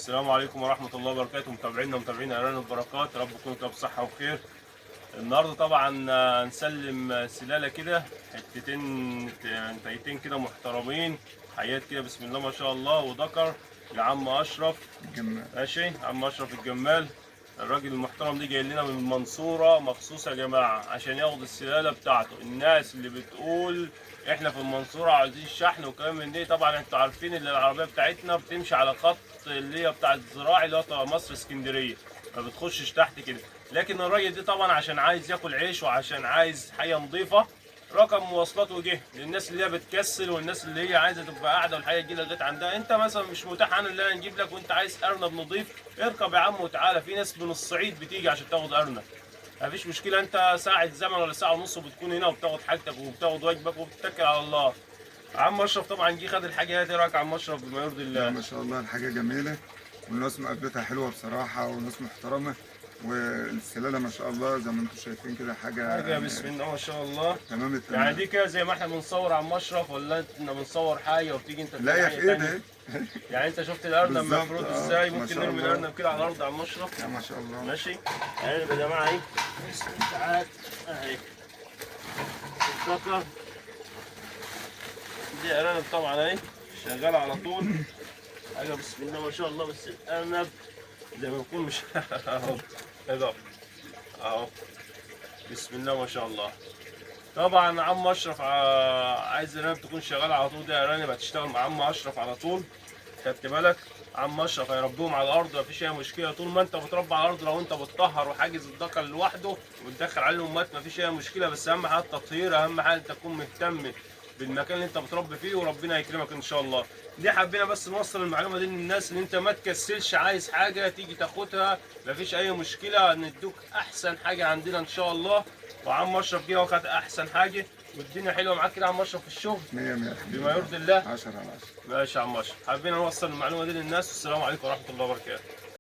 السلام عليكم ورحمة الله وبركاته. متابعين إعلان البركات، رب تكونوا كده بصحة وخير. النهارده طبعا هنسلم سلالة كده، حتتين تايتين كده محترمين، حيات كده بسم الله ما شاء الله، وذكر لعم أشرف الجمال. ماشي. عم أشرف الجمال الراجل المحترم ده جاي لنا من المنصورة مخصوص يا جماعة عشان ياخد السلالة بتاعته. الناس اللي بتقول احنا في المنصورة عايزين شحن وكلام من دي، طبعا انتوا عارفين ان العربية بتاعتنا بتمشي على خط اللي هي بتاع الزراعي اللي هو مصر اسكندرية، ما بتخشش تحت كده. لكن الراجل ده طبعا عشان عايز ياكل عيش وعشان عايز حياة نظيفة، رقم مواصلاته جه للناس اللي هي بتكسل والناس اللي هي عايزه تبقى قاعده والحاجه تجي لغايه عندها. انت مثلا مش متاح انا اللي انا نجيب لك وانت عايز ارنب نظيف، اركب يا عم وتعالى. في ناس من الصعيد بتيجي عشان تاخد ارنب، مفيش مشكله. انت ساعه زمن ولا ساعه ونص وبتكون هنا وبتاخد حاجتك وبتاخد واجبك وبتتكل على الله. عم اشرف طبعا جه خد الحاجه دي. راك عم اشرف بما يرضي لا الله. ما شاء الله الحاجة جميلة، والناس مقابلتها حلوة بصراحة، وناس محترمة، والسلالة ما شاء الله زي ما انتم شايفين كده حاجة حاجه يعني بسم الله ما شاء الله. تمام يعني التمام. دي كده زي ما احنا بنصور عم اشرف، ولا احنا بنصور حاجه وبتيجي انت لا تلاقي يا حاجه في تانية؟ ايدي. يعني انت شفت الارنب بالظبط، مفروض ازاي؟ ما ممكن شاء نرمي الله. الارنب كده على الارض يا عم اشرف. لا ما شاء الله. ماشي. اهي يا جماعه اهي، تعال اهي الذكر دي ارنب طبعا اهي شغاله على طول، حاجه بسم الله ما شاء الله. بس الارنب زي ما يكون مش اهو اهو اهو بسم الله ما شاء الله. طبعا عم اشرف عايز الارنب تكون شغاله على طول. دي ارانب هتشتغل مع عم اشرف على طول، خدت بالك؟ عم اشرف هيربيهم على الارض، مفيش اي مشكله. طول ما انت بتربي على الارض، لو انت بتطهر وحاجز الذكر لوحده وتدخل عليه الامهات مفيش اي مشكله. بس اهم حاجه التطهير، اهم حاجه انت تكون مهتم بالمكان اللي انت بتربي فيه، وربنا يكرمك ان شاء الله. دي حبينا بس نوصل المعلومه دي للناس، ان انت ما تكسلش، عايز حاجه تيجي تاخدها مفيش اي مشكله، ندوك احسن حاجه عندنا ان شاء الله. وعم اشرف جه واخد احسن حاجه، والدنيا حلوه معاك كده يا عم اشرف في الشغل 100 100 بما يرضي الله. 10 على 10. ماشي يا عم اشرف، حابين نوصل المعلومه دي للناس. والسلام عليكم ورحمه الله وبركاته.